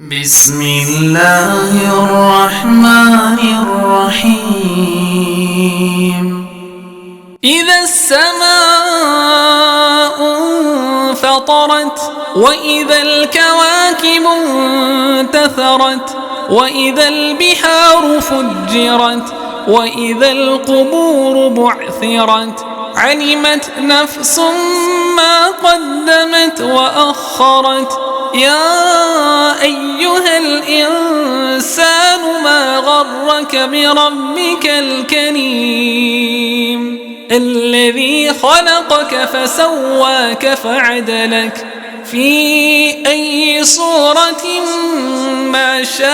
بسم الله الرحمن الرحيم. إذا السماء انفطرت وإذا الكواكب انتثرت وإذا البحار فجرت وإذا القبور بعثرت علمت نفس ما قدمت وأخرت. يا أيها الإنسان ما غرك بربك الكريم الذي خلقك فسواك فعدلك في أي صورة ما شاء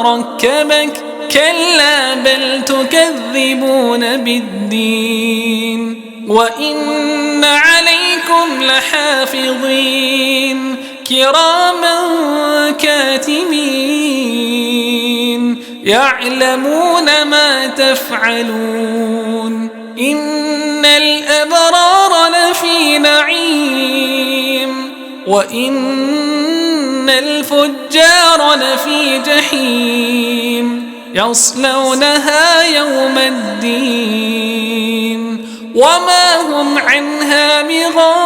ركبك. كلا بل تكذبون بالدين وإن عليكم لحافظين كراما كاتبين يعلمون ما تفعلون. إن الأبرار لفي نعيم وإن الفجار لفي جحيم يصلونها يوم الدين وما هم عنها بغائبين.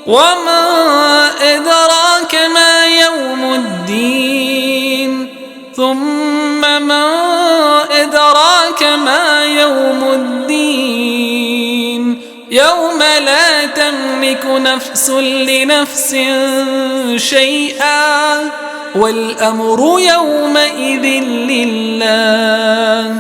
وما أدراك ما يوم الدين ثم ما أدراك ما يوم الدين يوم لا تملك نفس لنفس شيئا والأمر يومئذ لله.